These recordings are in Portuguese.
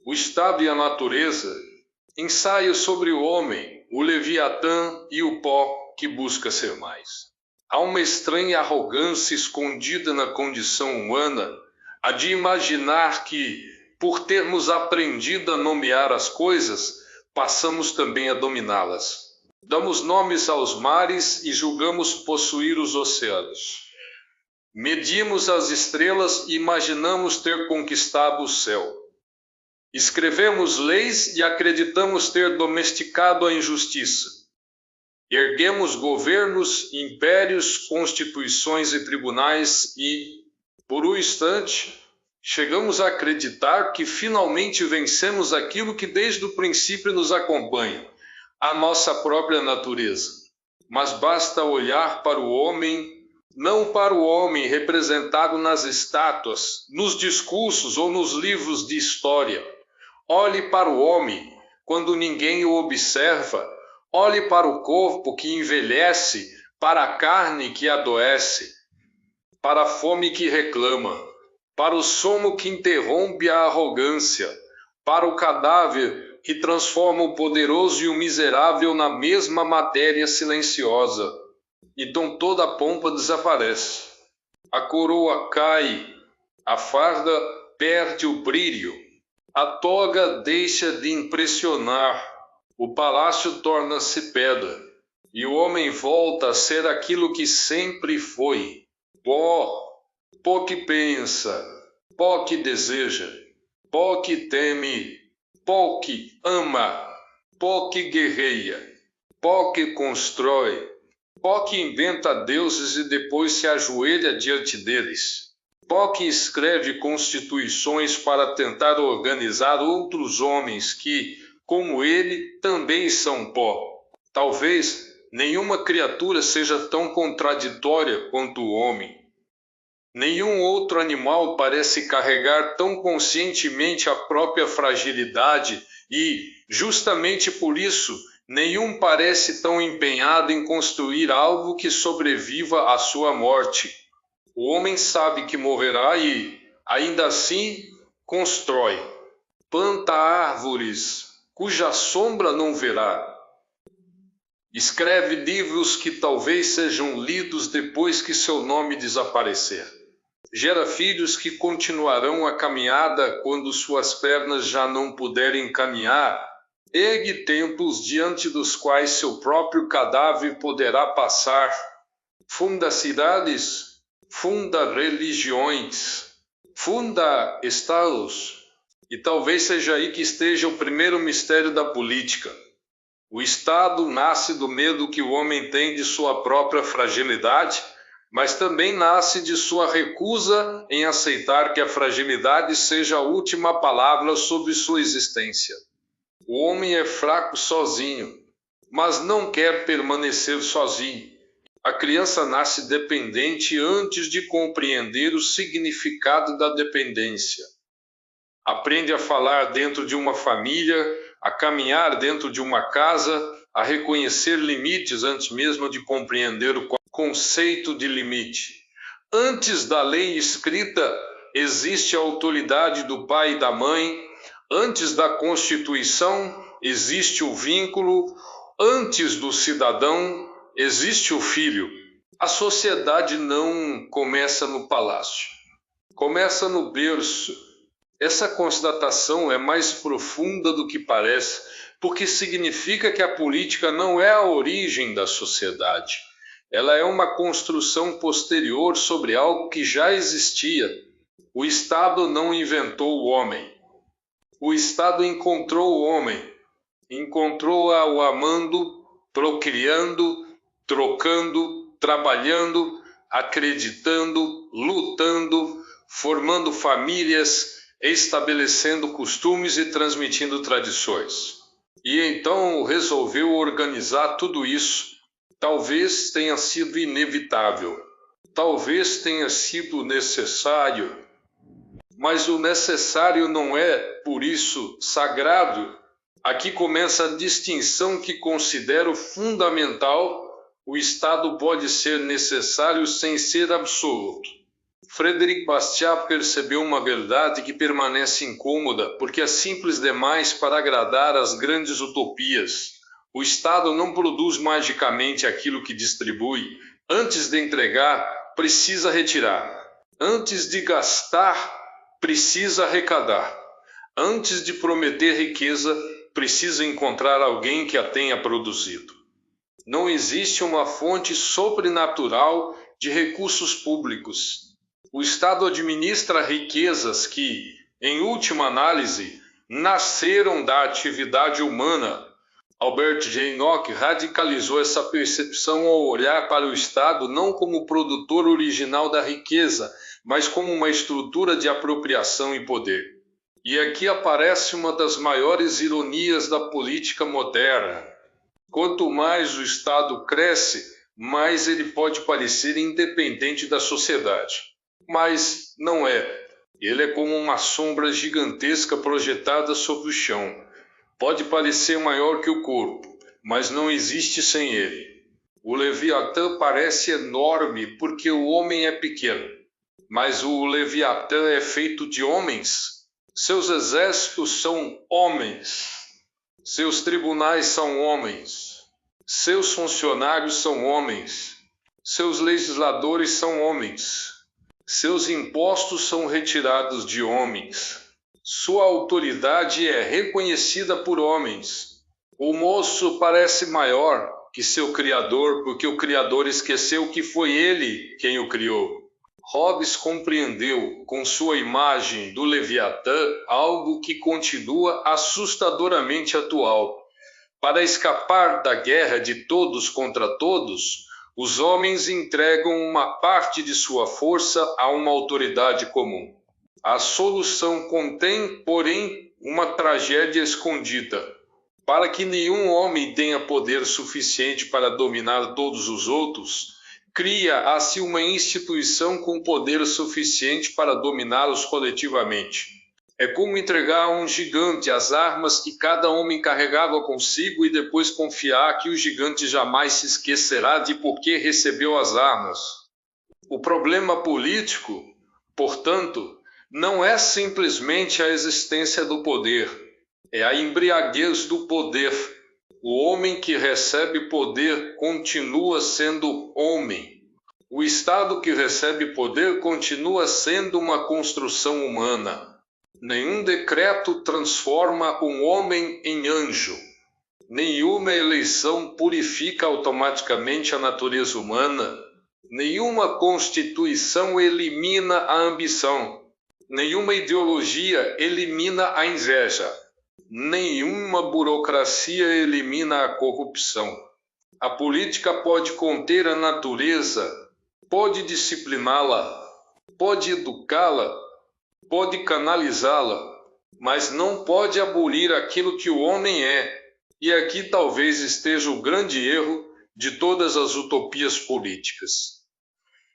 O Estado e a Natureza, ensaio sobre o homem, o Leviatã e o pó que busca ser mais. Há uma estranha arrogância escondida na condição humana, a de imaginar que, por termos aprendido a nomear as coisas, passamos também a dominá-las. Damos nomes aos mares e julgamos possuir os oceanos. Medimos as estrelas e imaginamos ter conquistado o céu. Escrevemos leis e acreditamos ter domesticado a injustiça. Erguemos governos, impérios, constituições e tribunais e, por um instante, chegamos a acreditar que finalmente vencemos aquilo que desde o princípio nos acompanha, a nossa própria natureza. Mas basta olhar para o homem, não para o homem representado nas estátuas, nos discursos ou nos livros de história. Olhe para o homem quando ninguém o observa. Olhe para o corpo que envelhece, para a carne que adoece, para a fome que reclama, para o sono que interrompe a arrogância, para o cadáver que transforma o poderoso e o miserável na mesma matéria silenciosa. Então toda a pompa desaparece. A coroa cai, a farda perde o brilho, a toga deixa de impressionar, o palácio torna-se pedra, e o homem volta a ser aquilo que sempre foi: pó, pó que pensa, pó que deseja, pó que teme, pó que ama, pó que guerreia, pó que constrói, pó que inventa deuses e depois se ajoelha diante deles, pó que escreve constituições para tentar organizar outros homens que, como ele, também são pó. Talvez nenhuma criatura seja tão contraditória quanto o homem. Nenhum outro animal parece carregar tão conscientemente a própria fragilidade e, justamente por isso, nenhum parece tão empenhado em construir algo que sobreviva à sua morte. O homem sabe que morrerá e, ainda assim, constrói. Planta árvores cuja sombra não verá. Escreve livros que talvez sejam lidos depois que seu nome desaparecer. Gera filhos que continuarão a caminhada quando suas pernas já não puderem caminhar. Ergue templos diante dos quais seu próprio cadáver poderá passar. Funda cidades, funda religiões, funda estados. E talvez seja aí que esteja o primeiro mistério da política. O Estado nasce do medo que o homem tem de sua própria fragilidade, mas também nasce de sua recusa em aceitar que a fragilidade seja a última palavra sobre sua existência. O homem é fraco sozinho, mas não quer permanecer sozinho. A criança nasce dependente antes de compreender o significado da dependência. Aprende a falar dentro de uma família, a caminhar dentro de uma casa, a reconhecer limites antes mesmo de compreender o conceito de limite. Antes da lei escrita, existe a autoridade do pai e da mãe. Antes da Constituição, existe o vínculo. Antes do cidadão, existe o filho. A sociedade não começa no palácio, começa no berço. Essa constatação é mais profunda do que parece, porque significa que a política não é a origem da sociedade. Ela é uma construção posterior sobre algo que já existia. O Estado não inventou o homem. O Estado encontrou o homem. Encontrou-o amando, procriando, trocando, trabalhando, acreditando, lutando, formando famílias, estabelecendo costumes e transmitindo tradições. E então resolveu organizar tudo isso. Talvez tenha sido inevitável, talvez tenha sido necessário, mas o necessário não é, por isso, sagrado. Aqui começa a distinção que considero fundamental. O Estado pode ser necessário sem ser absoluto. Frederic Bastiat percebeu uma verdade que permanece incômoda porque é simples demais para agradar às grandes utopias. O Estado não produz magicamente aquilo que distribui. Antes de entregar, precisa retirar. Antes de gastar, precisa arrecadar. Antes de prometer riqueza, precisa encontrar alguém que a tenha produzido. Não existe uma fonte sobrenatural de recursos públicos. O Estado administra riquezas que, em última análise, nasceram da atividade humana. Albert J. Nock radicalizou essa percepção ao olhar para o Estado não como produtor original da riqueza, mas como uma estrutura de apropriação e poder. E aqui aparece uma das maiores ironias da política moderna. Quanto mais o Estado cresce, mais ele pode parecer independente da sociedade. Mas não é. Ele é como uma sombra gigantesca projetada sobre o chão. Pode parecer maior que o corpo, mas não existe sem ele. O Leviatã parece enorme porque o homem é pequeno. Mas o Leviatã é feito de homens. Seus exércitos são homens. Seus tribunais são homens. Seus funcionários são homens. Seus legisladores são homens. Seus impostos são retirados de homens. Sua autoridade é reconhecida por homens. O moço parece maior que seu criador, porque o criador esqueceu que foi ele quem o criou. Hobbes compreendeu, com sua imagem do Leviatã, algo que continua assustadoramente atual. Para escapar da guerra de todos contra todos, os homens entregam uma parte de sua força a uma autoridade comum. A solução contém, porém, uma tragédia escondida. Para que nenhum homem tenha poder suficiente para dominar todos os outros, cria-se uma instituição com poder suficiente para dominá-los coletivamente. É como entregar a um gigante as armas que cada homem carregava consigo e depois confiar que o gigante jamais se esquecerá de por que recebeu as armas. O problema político, portanto, não é simplesmente a existência do poder, é a embriaguez do poder. O homem que recebe poder continua sendo homem. O Estado que recebe poder continua sendo uma construção humana. Nenhum decreto transforma um homem em anjo. Nenhuma eleição purifica automaticamente a natureza humana. Nenhuma constituição elimina a ambição. Nenhuma ideologia elimina a inveja. Nenhuma burocracia elimina a corrupção. A política pode conter a natureza, pode discipliná-la, pode educá-la, pode canalizá-la, mas não pode abolir aquilo que o homem é. E aqui talvez esteja o grande erro de todas as utopias políticas.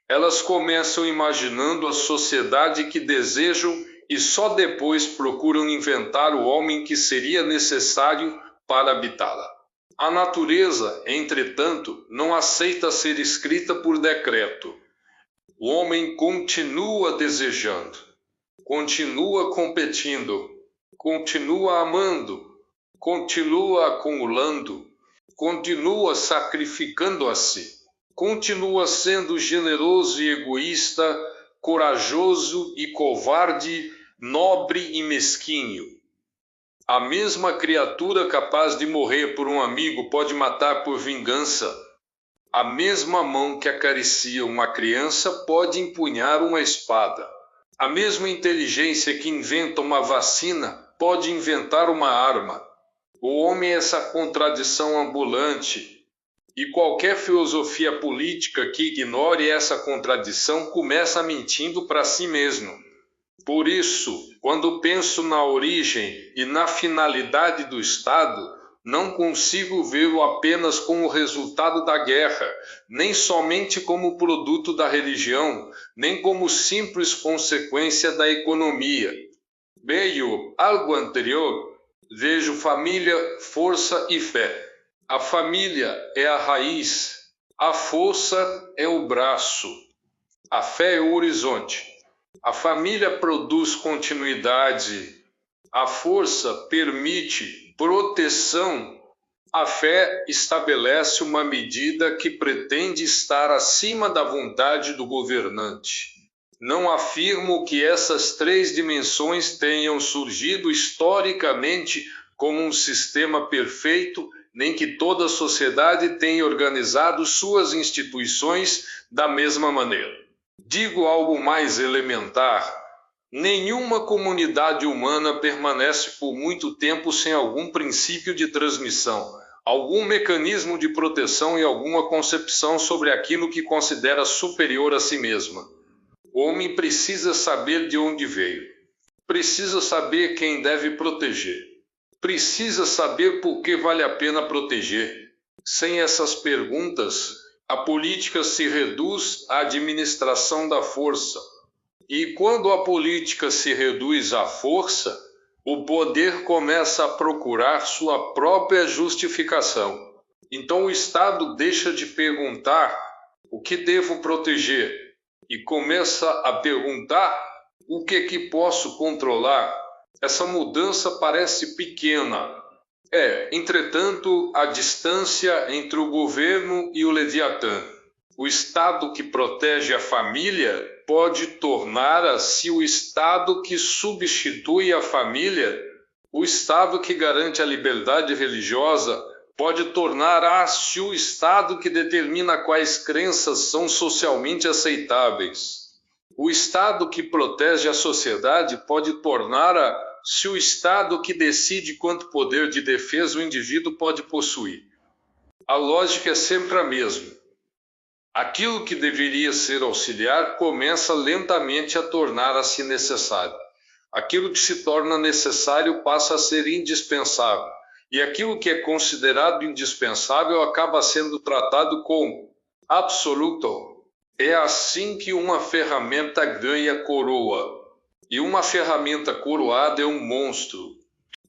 Elas começam imaginando a sociedade que desejam e só depois procuram inventar o homem que seria necessário para habitá-la. A natureza, entretanto, não aceita ser escrita por decreto. O homem continua desejando, continua competindo, continua amando, continua acumulando, continua sacrificando a si, continua sendo generoso e egoísta, corajoso e covarde, nobre e mesquinho. A mesma criatura capaz de morrer por um amigo pode matar por vingança. A mesma mão que acaricia uma criança pode empunhar uma espada. A mesma inteligência que inventa uma vacina pode inventar uma arma. O homem é essa contradição ambulante. E qualquer filosofia política que ignore essa contradição começa mentindo para si mesmo. Por isso, quando penso na origem e na finalidade do Estado, não consigo vê-lo apenas como resultado da guerra, nem somente como produto da religião, nem como simples consequência da economia. Veio algo anterior, vejo família, força e fé. A família é a raiz, a força é o braço. A fé é o horizonte. A família produz continuidade. A força permite proteção. A fé estabelece uma medida que pretende estar acima da vontade do governante. Não afirmo que essas três dimensões tenham surgido historicamente como um sistema perfeito, nem que toda a sociedade tenha organizado suas instituições da mesma maneira. Digo algo mais elementar. Nenhuma comunidade humana permanece por muito tempo sem algum princípio de transmissão, algum mecanismo de proteção e alguma concepção sobre aquilo que considera superior a si mesma. O homem precisa saber de onde veio. Precisa saber quem deve proteger. Precisa saber por que vale a pena proteger. Sem essas perguntas, a política se reduz à administração da força. E quando a política se reduz à força, o poder começa a procurar sua própria justificação. Então o Estado deixa de perguntar o que devo proteger e começa a perguntar o que posso controlar. Essa mudança parece pequena. Entretanto, a distância entre o governo e o Leviatã. O Estado que protege a família pode tornar-se o Estado que substitui a família. O Estado que garante a liberdade religiosa pode tornar-se o Estado que determina quais crenças são socialmente aceitáveis. O Estado que protege a sociedade pode tornar-se o Estado que decide quanto poder de defesa o indivíduo pode possuir. A lógica é sempre a mesma. Aquilo que deveria ser auxiliar começa lentamente a tornar-se necessário. Aquilo que se torna necessário passa a ser indispensável. E aquilo que é considerado indispensável acaba sendo tratado como absoluto. É assim que uma ferramenta ganha coroa. E uma ferramenta coroada é um monstro.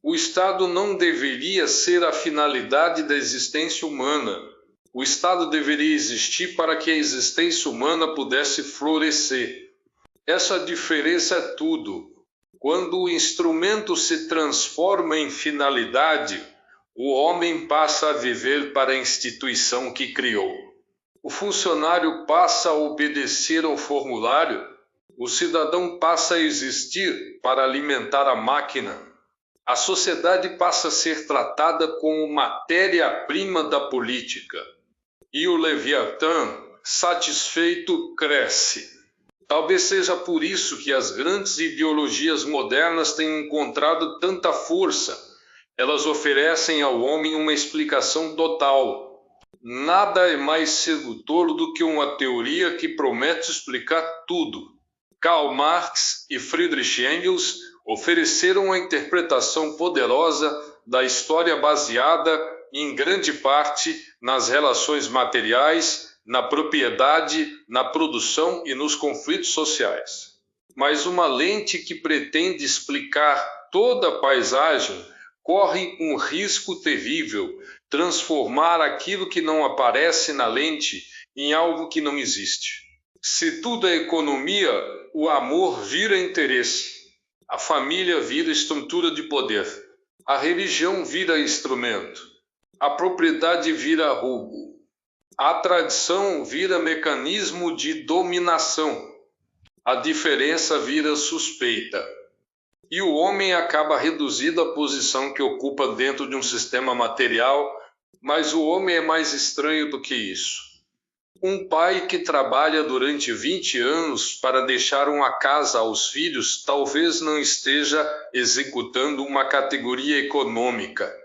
O Estado não deveria ser a finalidade da existência humana. O Estado deveria existir para que a existência humana pudesse florescer. Essa diferença é tudo. Quando o instrumento se transforma em finalidade, o homem passa a viver para a instituição que criou. O funcionário passa a obedecer ao formulário. O cidadão passa a existir para alimentar a máquina. A sociedade passa a ser tratada como matéria-prima da política. E o Leviatã, satisfeito, cresce. Talvez seja por isso que as grandes ideologias modernas têm encontrado tanta força. Elas oferecem ao homem uma explicação total. Nada é mais sedutor do que uma teoria que promete explicar tudo. Karl Marx e Friedrich Engels ofereceram uma interpretação poderosa da história baseada em grande parte nas relações materiais, na propriedade, na produção e nos conflitos sociais. Mas uma lente que pretende explicar toda a paisagem corre um risco terrível: transformar aquilo que não aparece na lente em algo que não existe. Se tudo é economia, o amor vira interesse, a família vira estrutura de poder, a religião vira instrumento. A propriedade vira roubo. A tradição vira mecanismo de dominação. A diferença vira suspeita. E o homem acaba reduzido à posição que ocupa dentro de um sistema material, mas o homem é mais estranho do que isso. Um pai que trabalha durante 20 anos para deixar uma casa aos filhos talvez não esteja executando uma categoria econômica.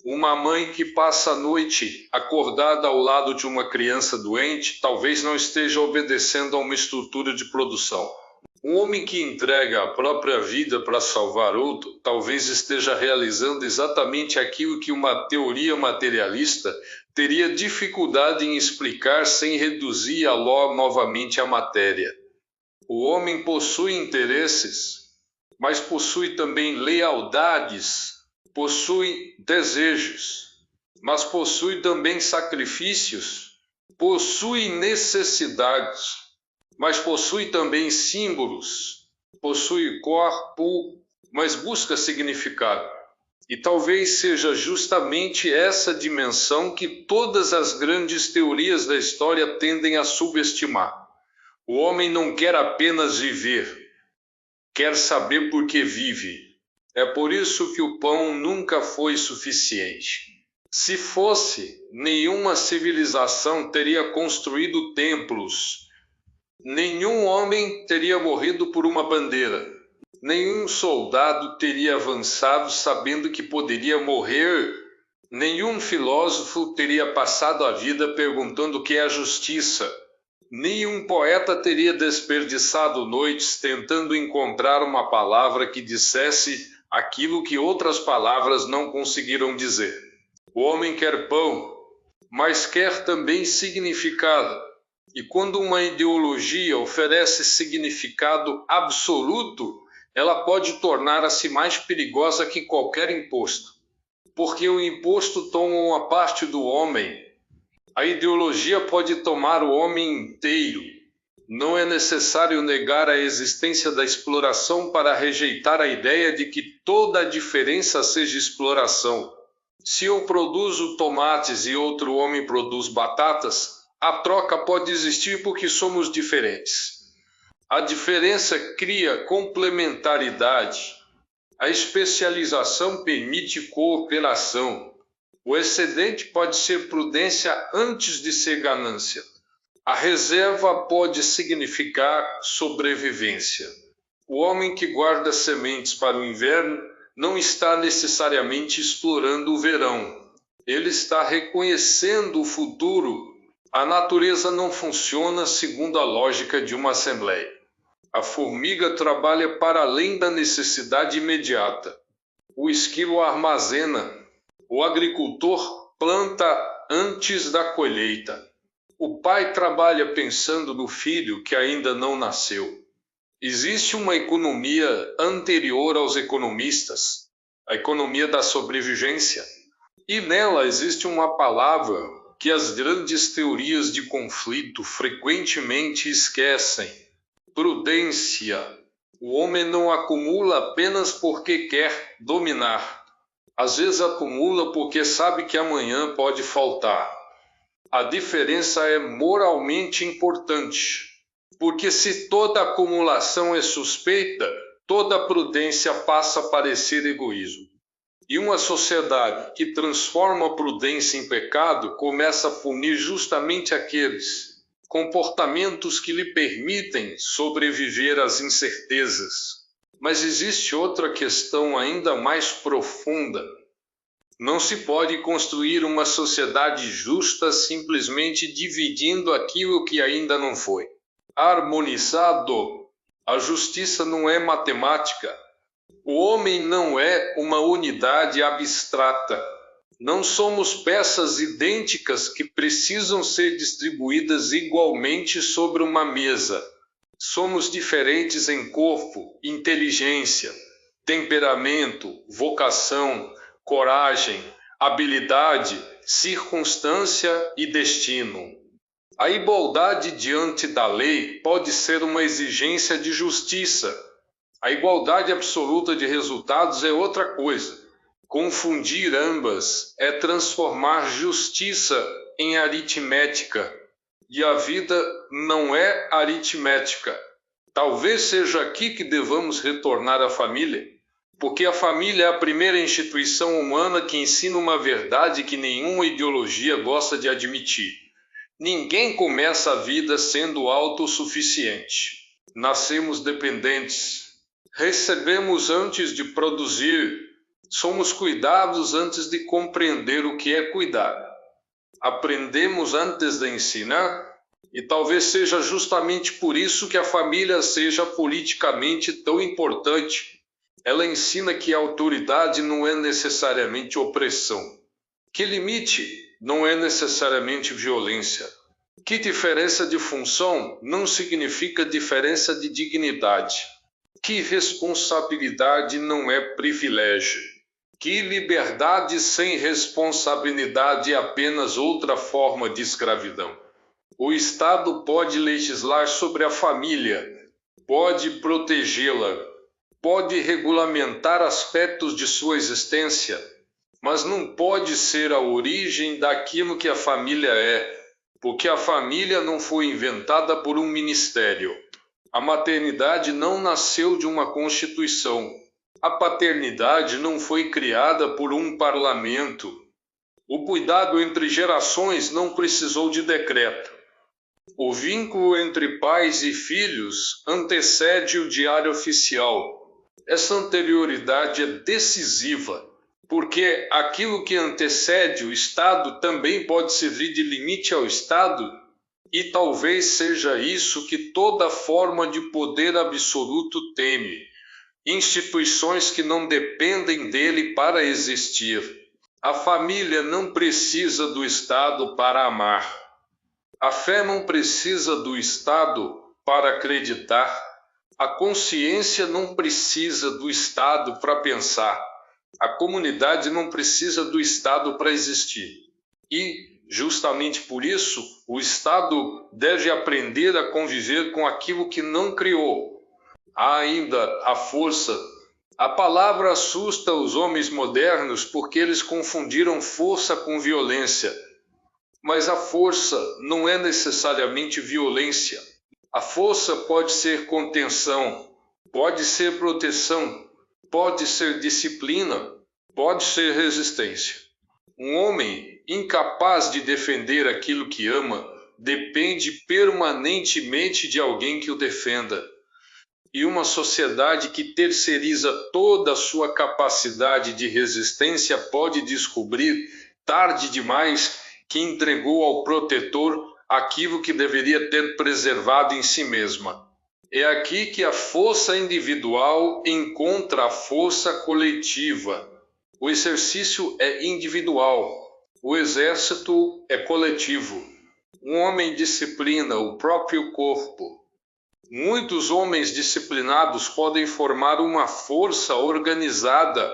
Uma mãe que passa a noite acordada ao lado de uma criança doente talvez não esteja obedecendo a uma estrutura de produção. Um homem que entrega a própria vida para salvar outro talvez esteja realizando exatamente aquilo que uma teoria materialista teria dificuldade em explicar sem reduzir a Ló novamente à matéria. O homem possui interesses, mas possui também lealdades. Possui desejos, mas possui também sacrifícios, possui necessidades. mas possui também símbolos, possui corpo, mas busca significado. E talvez seja justamente essa dimensão que todas as grandes teorias da história tendem a subestimar. O homem não quer apenas viver, quer saber por que vive. É por isso que o pão nunca foi suficiente. Se fosse, nenhuma civilização teria construído templos, nenhum homem teria morrido por uma bandeira, nenhum soldado teria avançado sabendo que poderia morrer, nenhum filósofo teria passado a vida perguntando o que é a justiça, nenhum poeta teria desperdiçado noites tentando encontrar uma palavra que dissesse aquilo que outras palavras não conseguiram dizer. O homem quer pão, mas quer também significado. E quando uma ideologia oferece significado absoluto, ela pode tornar-se mais perigosa que qualquer imposto. Porque o imposto toma uma parte do homem. A ideologia pode tomar o homem inteiro. Não é necessário negar a existência da exploração para rejeitar a ideia de que toda a diferença seja exploração. Se eu produzo tomates e outro homem produz batatas, a troca pode existir porque somos diferentes. A diferença cria complementaridade. A especialização permite cooperação. O excedente pode ser prudência antes de ser ganância. A reserva pode significar sobrevivência. O homem que guarda sementes para o inverno não está necessariamente explorando o verão. Ele está reconhecendo o futuro. A natureza não funciona segundo a lógica de uma assembleia. A formiga trabalha para além da necessidade imediata. O esquilo armazena. O agricultor planta antes da colheita. O pai trabalha pensando no filho que ainda não nasceu. Existe uma economia anterior aos economistas, a economia da sobrevivência, e nela existe uma palavra que as grandes teorias de conflito frequentemente esquecem: prudência. O homem não acumula apenas porque quer dominar. Às vezes acumula porque sabe que amanhã pode faltar. A diferença é moralmente importante. Porque se toda acumulação é suspeita, toda prudência passa a parecer egoísmo. E uma sociedade que transforma a prudência em pecado começa a punir justamente aqueles comportamentos que lhe permitem sobreviver às incertezas. Mas existe outra questão ainda mais profunda. Não se pode construir uma sociedade justa simplesmente dividindo aquilo que ainda não foi harmonizado. A justiça não é matemática. O homem não é uma unidade abstrata. Não somos peças idênticas que precisam ser distribuídas igualmente sobre uma mesa. Somos diferentes em corpo, inteligência, temperamento, vocação, coragem, habilidade, circunstância e destino. A igualdade diante da lei pode ser uma exigência de justiça. A igualdade absoluta de resultados é outra coisa. Confundir ambas é transformar justiça em aritmética. E a vida não é aritmética. Talvez seja aqui que devamos retornar à família, porque a família é a primeira instituição humana que ensina uma verdade que nenhuma ideologia gosta de admitir. Ninguém começa a vida sendo autossuficiente. Nascemos dependentes. Recebemos antes de produzir. Somos cuidados antes de compreender o que é cuidar. Aprendemos antes de ensinar. E talvez seja justamente por isso que a família seja politicamente tão importante. Ela ensina que a autoridade não é necessariamente opressão. Que limite não é necessariamente violência. Que diferença de função não significa diferença de dignidade. Que responsabilidade não é privilégio. Que liberdade sem responsabilidade é apenas outra forma de escravidão. O Estado pode legislar sobre a família, pode protegê-la, pode regulamentar aspectos de sua existência, mas não pode ser a origem daquilo que a família é, porque a família não foi inventada por um ministério. A maternidade não nasceu de uma constituição. A paternidade não foi criada por um parlamento. O cuidado entre gerações não precisou de decreto. O vínculo entre pais e filhos antecede o diário oficial. Essa anterioridade é decisiva, porque aquilo que antecede o Estado também pode servir de limite ao Estado, e talvez seja isso que toda forma de poder absoluto teme: instituições que não dependem dele para existir. A família não precisa do Estado para amar. A fé não precisa do Estado para acreditar. A consciência não precisa do Estado para pensar. A comunidade não precisa do Estado para existir. E, justamente por isso, o Estado deve aprender a conviver com aquilo que não criou. Há ainda a força. A palavra assusta os homens modernos porque eles confundiram força com violência. Mas a força não é necessariamente violência. A força pode ser contenção, pode ser proteção, pode ser disciplina, pode ser resistência. Um homem incapaz de defender aquilo que ama depende permanentemente de alguém que o defenda. E uma sociedade que terceiriza toda a sua capacidade de resistência pode descobrir, tarde demais, que entregou ao protetor aquilo que deveria ter preservado em si mesma. É aqui que a força individual encontra a força coletiva. O exercício é individual, o exército é coletivo. Um homem disciplina o próprio corpo. Muitos homens disciplinados podem formar uma força organizada.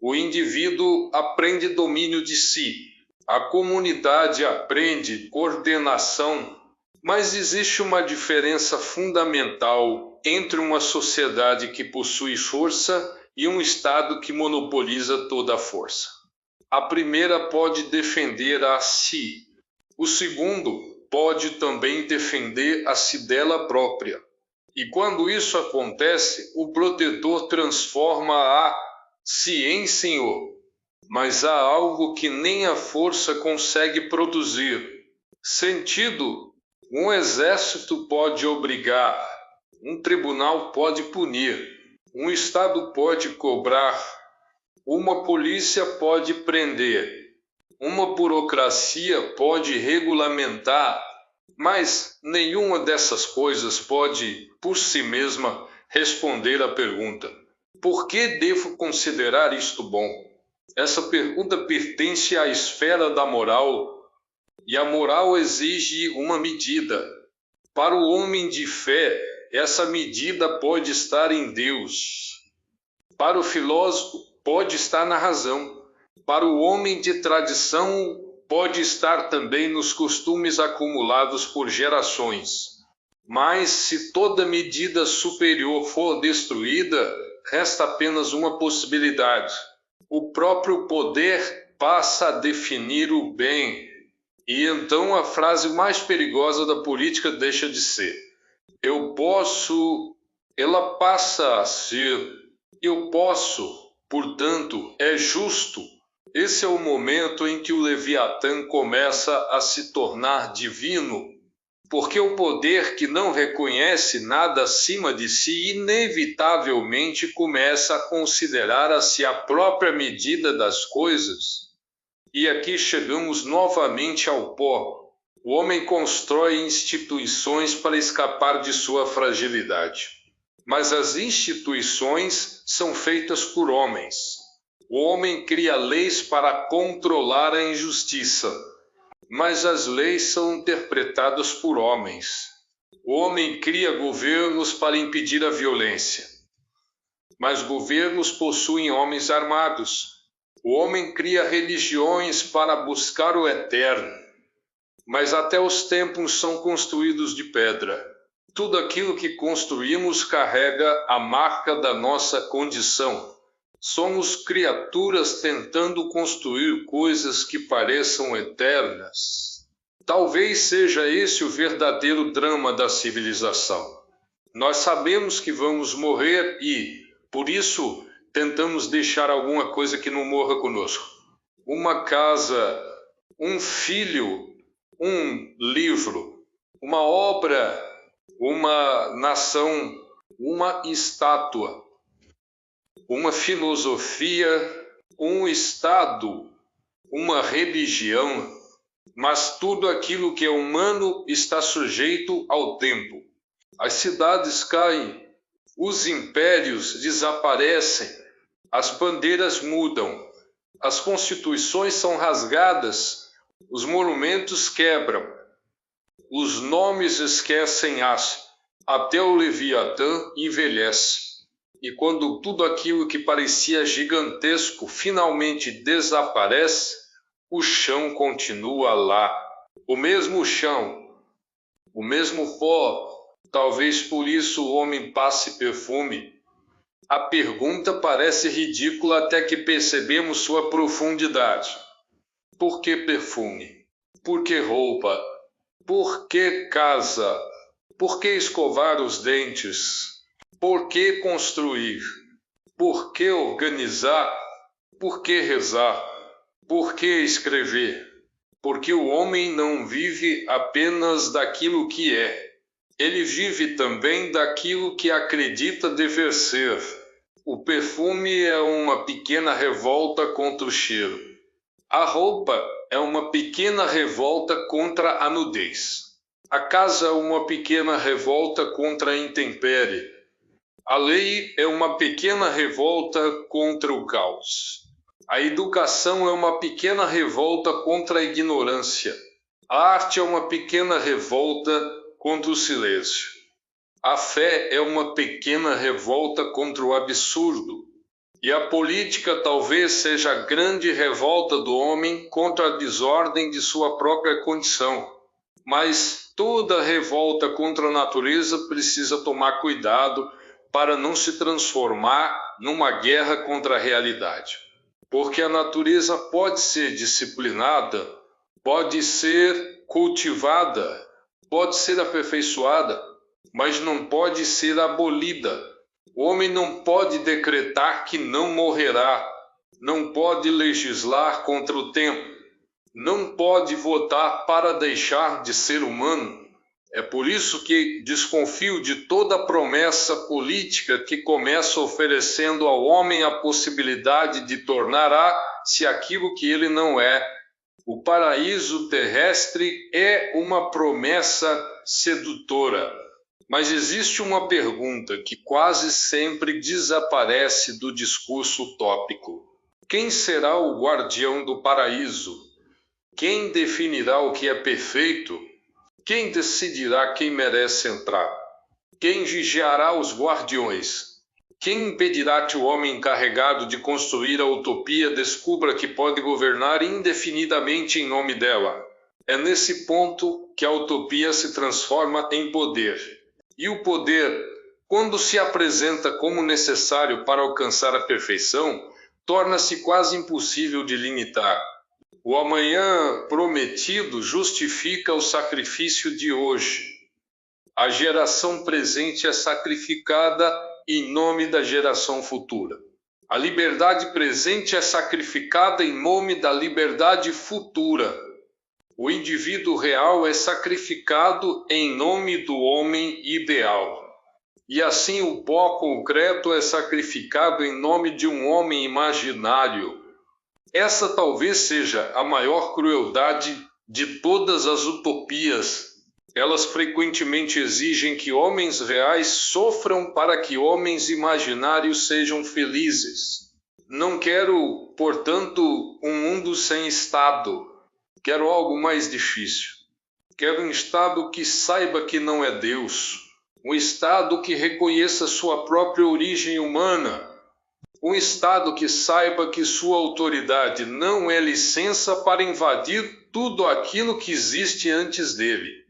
O indivíduo aprende domínio de si. A comunidade aprende coordenação, mas existe uma diferença fundamental entre uma sociedade que possui força e um Estado que monopoliza toda a força. A primeira pode defender a si. O segundo pode também defender a si dela própria. E quando isso acontece, o protetor transforma a si em senhor. Mas há algo que nem a força consegue produzir. Sentido. Um exército pode obrigar, um tribunal pode punir, um Estado pode cobrar, uma polícia pode prender, uma burocracia pode regulamentar, mas nenhuma dessas coisas pode, por si mesma, responder à pergunta: por que devo considerar isto bom? Essa pergunta pertence à esfera da moral, e a moral exige uma medida. Para o homem de fé, essa medida pode estar em Deus. Para o filósofo, pode estar na razão. Para o homem de tradição, pode estar também nos costumes acumulados por gerações. Mas se toda medida superior for destruída, resta apenas uma possibilidade. O próprio poder passa a definir o bem. E então a frase mais perigosa da política deixa de ser: eu posso, ela passa a ser: eu posso, portanto, é justo. Esse é o momento em que o Leviatã começa a se tornar divino, porque o poder que não reconhece nada acima de si inevitavelmente começa a considerar a si a própria medida das coisas. E aqui chegamos novamente ao pó. O homem constrói instituições para escapar de sua fragilidade. Mas as instituições são feitas por homens. O homem cria leis para controlar a injustiça. Mas as leis são interpretadas por homens. O homem cria governos para impedir a violência. Mas governos possuem homens armados. O homem cria religiões para buscar o eterno. mas até os templos são construídos de pedra. Tudo aquilo que construímos carrega a marca da nossa condição. Somos criaturas tentando construir coisas que pareçam eternas. Talvez seja esse o verdadeiro drama da civilização. Nós sabemos que vamos morrer e, por isso, tentamos deixar alguma coisa que não morra conosco. Uma casa, um filho, um livro, uma obra, uma nação, uma estátua, uma filosofia, um estado, uma religião, mas tudo aquilo que é humano está sujeito ao tempo. As cidades caem, os impérios desaparecem, as bandeiras mudam, as constituições são rasgadas, os monumentos quebram, os nomes esquecem-as, até o Leviatã envelhece. E quando tudo aquilo que parecia gigantesco finalmente desaparece, o chão continua lá. O mesmo chão, o mesmo pó. Talvez por isso o homem passe perfume. A pergunta parece ridícula até que percebemos sua profundidade. Por que perfume? Por que roupa? Por que casa? Por que escovar os dentes? Por que construir? Por que organizar? Por que rezar? Por que escrever? Porque o homem não vive apenas daquilo que é. Ele vive também daquilo que acredita dever ser. O perfume é uma pequena revolta contra o cheiro. A roupa é uma pequena revolta contra a nudez. A casa é uma pequena revolta contra a intempérie. A lei é uma pequena revolta contra o caos. A educação é uma pequena revolta contra a ignorância. A arte é uma pequena revolta contra o silêncio. A fé é uma pequena revolta contra o absurdo. E a política talvez seja a grande revolta do homem contra a desordem de sua própria condição. Mas toda revolta contra a natureza precisa tomar cuidado para não se transformar numa guerra contra a realidade. Porque a natureza pode ser disciplinada, pode ser cultivada, pode ser aperfeiçoada, mas não pode ser abolida. O homem não pode decretar que não morrerá, não pode legislar contra o tempo, não pode votar para deixar de ser humano. É por isso que desconfio de toda promessa política que começa oferecendo ao homem a possibilidade de tornar-se aquilo que ele não é. O paraíso terrestre é uma promessa sedutora. Mas existe uma pergunta que quase sempre desaparece do discurso utópico. Quem será o guardião do paraíso? Quem definirá o que é perfeito? Quem decidirá quem merece entrar? Quem vigiará os guardiões? Quem impedirá que o homem encarregado de construir a utopia descubra que pode governar indefinidamente em nome dela? É nesse ponto que a utopia se transforma em poder. E o poder, quando se apresenta como necessário para alcançar a perfeição, torna-se quase impossível de limitar. O amanhã prometido justifica o sacrifício de hoje. A geração presente é sacrificada em nome da geração futura. A liberdade presente é sacrificada em nome da liberdade futura. O indivíduo real é sacrificado em nome do homem ideal. E assim o pó concreto é sacrificado em nome de um homem imaginário. Essa talvez seja a maior crueldade de todas as utopias. Elas frequentemente exigem que homens reais sofram para que homens imaginários sejam felizes. Não quero, portanto, um mundo sem Estado. Quero algo mais difícil. Quero um Estado que saiba que não é Deus. Um Estado que reconheça sua própria origem humana. Um Estado que saiba que sua autoridade não é licença para invadir tudo aquilo que existe antes dele.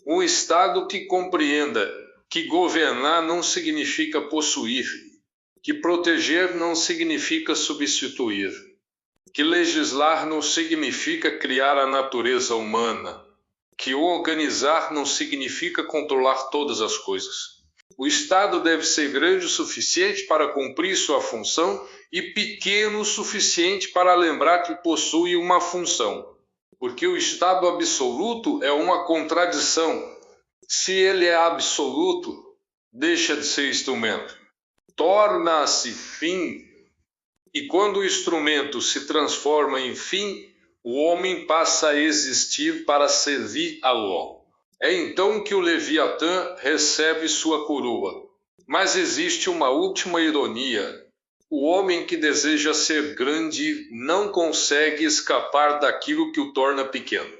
Um Estado que compreenda que governar não significa possuir, que proteger não significa substituir, que legislar não significa criar a natureza humana, que organizar não significa controlar todas as coisas. O Estado deve ser grande o suficiente para cumprir sua função e pequeno o suficiente para lembrar que possui uma função. Porque o Estado absoluto é uma contradição. Se ele é absoluto, deixa de ser instrumento. Torna-se fim. E quando o instrumento se transforma em fim, o homem passa a existir para servir ao. É então que o Leviatã recebe sua coroa. Mas existe uma última ironia. O homem que deseja ser grande não consegue escapar daquilo que o torna pequeno.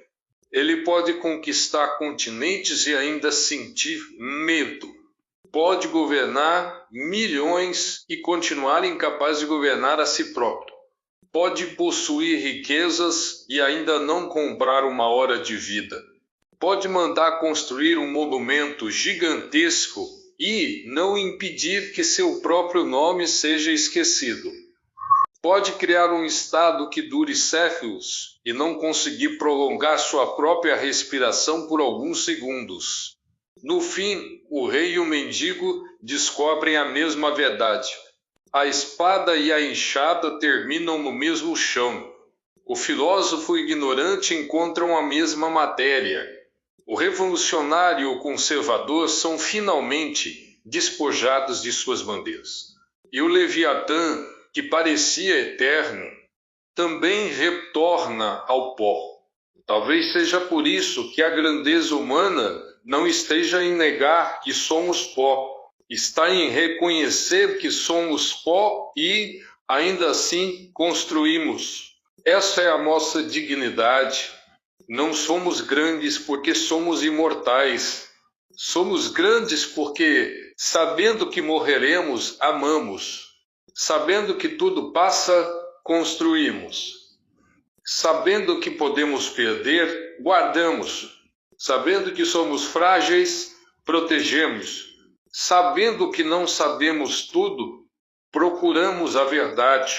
Ele pode conquistar continentes e ainda sentir medo. Pode governar milhões e continuar incapaz de governar a si próprio. Pode possuir riquezas e ainda não comprar uma hora de vida. Pode mandar construir um monumento gigantesco e não impedir que seu próprio nome seja esquecido. Pode criar um estado que dure séculos e não conseguir prolongar sua própria respiração por alguns segundos. No fim, o rei e o mendigo descobrem a mesma verdade. A espada e a enxada terminam no mesmo chão. O filósofo e o ignorante encontram a mesma matéria. O revolucionário e o conservador são finalmente despojados de suas bandeiras. E o Leviatã, que parecia eterno, também retorna ao pó. Talvez seja por isso que a grandeza humana não esteja em negar que somos pó, está em reconhecer que somos pó e, ainda assim, construímos. Essa é a nossa dignidade. Não somos grandes porque somos imortais. Somos grandes porque, sabendo que morreremos, amamos. Sabendo que tudo passa, construímos. Sabendo que podemos perder, guardamos. Sabendo que somos frágeis, protegemos. Sabendo que não sabemos tudo, procuramos a verdade.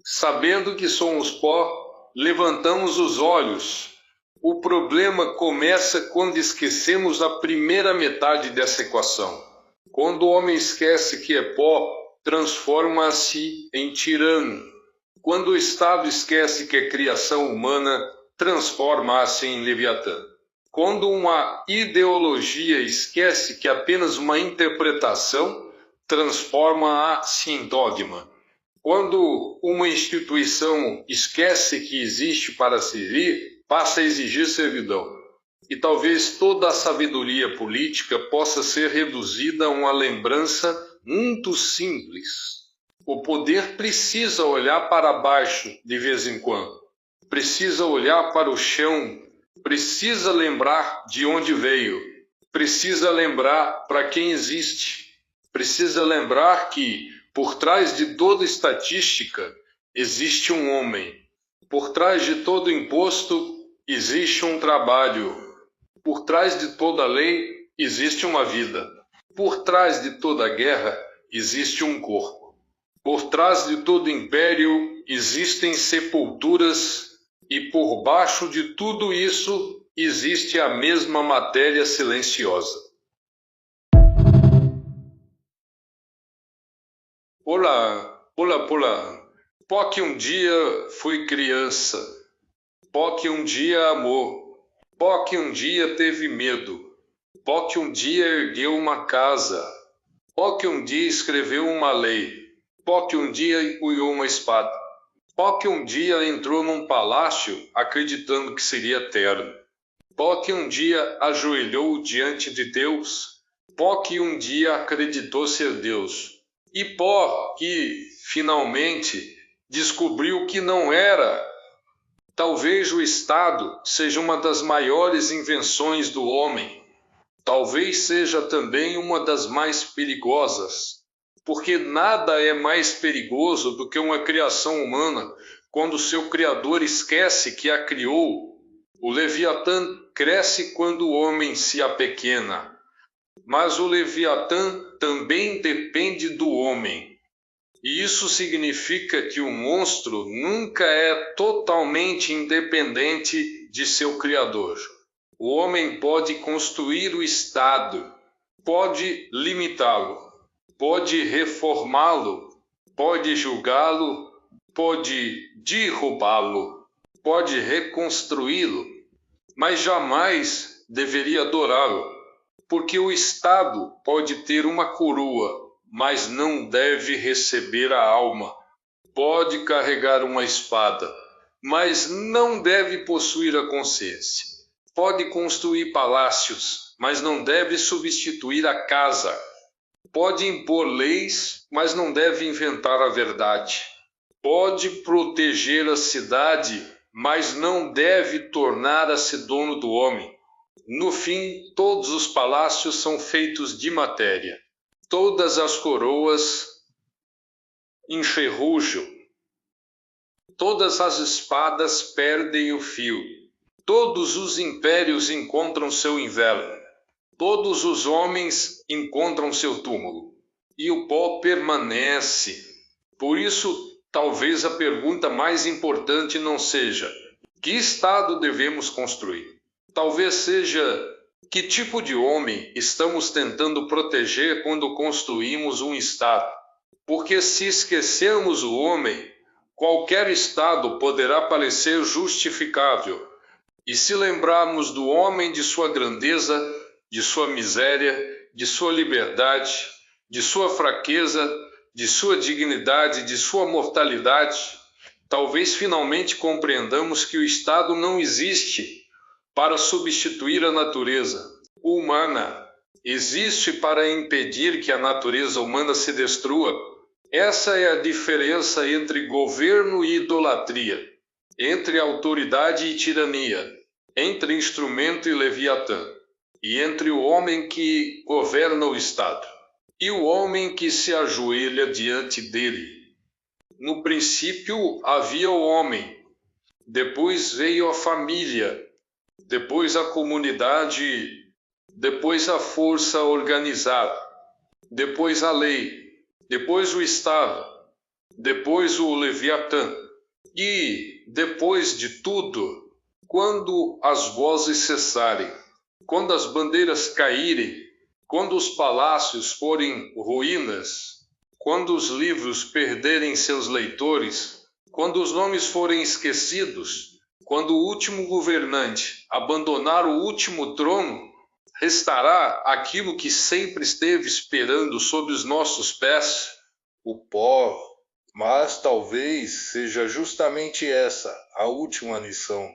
Sabendo que somos pó, levantamos os olhos. O problema começa quando esquecemos a primeira metade dessa equação. Quando o homem esquece que é pó, transforma-se em tirano. Quando o Estado esquece que é criação humana, transforma-se em Leviatã. Quando uma ideologia esquece que é apenas uma interpretação, transforma-se em dogma. Quando uma instituição esquece que existe para servir, passa a exigir servidão. E talvez toda a sabedoria política possa ser reduzida a uma lembrança muito simples. O poder precisa olhar para baixo de vez em quando. Precisa olhar para o chão. Precisa lembrar de onde veio. Precisa lembrar para quem existe. Precisa lembrar que, por trás de toda estatística, existe um homem. Por trás de todo imposto, existe um trabalho. Por trás de toda lei, existe uma vida. Por trás de toda guerra, existe um corpo. Por trás de todo império, existem sepulturas. E por baixo de tudo isso, existe a mesma matéria silenciosa. Olá, olá, olá. Pó que um dia foi criança. Pó que um dia amou. Pó que um dia teve medo. Pó que um dia ergueu uma casa. Pó que um dia escreveu uma lei. Pó que um dia empunhou uma espada. Pó que um dia entrou num palácio acreditando que seria eterno. Pó que um dia ajoelhou diante de Deus. Pó que um dia acreditou ser Deus. E pó que, finalmente, descobriu que não era. Talvez o Estado seja uma das maiores invenções do homem. Talvez seja também uma das mais perigosas. Porque nada é mais perigoso do que uma criação humana quando seu Criador esquece que a criou. O Leviatã cresce quando o homem se apequena, mas o Leviatã também depende do homem. E isso significa que o monstro nunca é totalmente independente de seu criador. O homem pode construir o Estado, pode limitá-lo, pode reformá-lo, pode julgá-lo, pode derrubá-lo, pode reconstruí-lo, mas jamais deveria adorá-lo, porque o Estado pode ter uma coroa, mas não deve receber a alma. Pode carregar uma espada, mas não deve possuir a consciência. Pode construir palácios, mas não deve substituir a casa. Pode impor leis, mas não deve inventar a verdade. Pode proteger a cidade, mas não deve tornar-se dono do homem. No fim, todos os palácios são feitos de matéria. Todas as coroas enferrujam. Todas as espadas perdem o fio. Todos os impérios encontram seu inverno. Todos os homens encontram seu túmulo. E o pó permanece. Por isso, talvez a pergunta mais importante não seja: que estado devemos construir? Talvez seja: que tipo de homem estamos tentando proteger quando construímos um Estado? Porque se esquecermos o homem, qualquer Estado poderá parecer justificável. E se lembrarmos do homem, de sua grandeza, de sua miséria, de sua liberdade, de sua fraqueza, de sua dignidade, de sua mortalidade, talvez finalmente compreendamos que o Estado não existe para substituir a natureza humana. Existe para impedir que a natureza humana se destrua. Essa é a diferença entre governo e idolatria, entre autoridade e tirania, entre instrumento e leviatã, e entre o homem que governa o Estado e o homem que se ajoelha diante dele. No princípio havia o homem, depois veio a família, depois a comunidade, depois a força organizada, depois a lei, depois o Estado, depois o Leviatã. E, depois de tudo, quando as vozes cessarem, quando as bandeiras caírem, quando os palácios forem ruínas, quando os livros perderem seus leitores, quando os nomes forem esquecidos, quando o último governante abandonar o último trono, restará aquilo que sempre esteve esperando sob os nossos pés, o pó. Mas talvez seja justamente essa a última lição.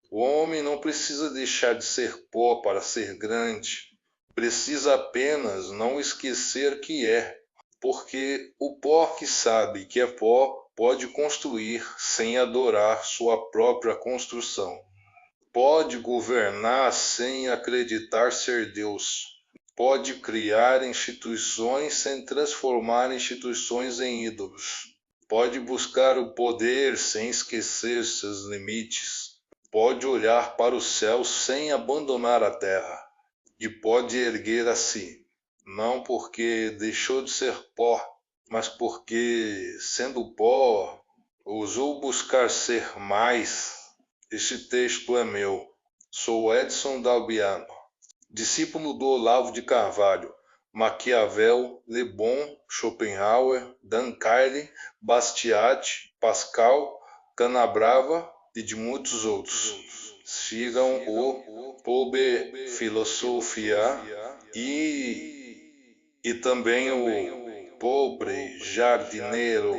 O homem não precisa deixar de ser pó para ser grande. Precisa apenas não esquecer que é, porque o pó que sabe que é pó pode construir sem adorar sua própria construção. Pode governar sem acreditar ser Deus. Pode criar instituições sem transformar instituições em ídolos. Pode buscar o poder sem esquecer seus limites. Pode olhar para o céu sem abandonar a terra. E pode erguer a si, não porque deixou de ser pó, mas porque, sendo pó, ousou buscar ser mais. Este texto é meu. Sou Edson Dalbiano, discípulo do Olavo de Carvalho, Maquiavel, Le Bon, Schopenhauer, Dan Carlin, Bastiat, Pascal, Canabrava e de muitos outros. Sigam o Pobe Filosofia e também o Pobre Jardineiro.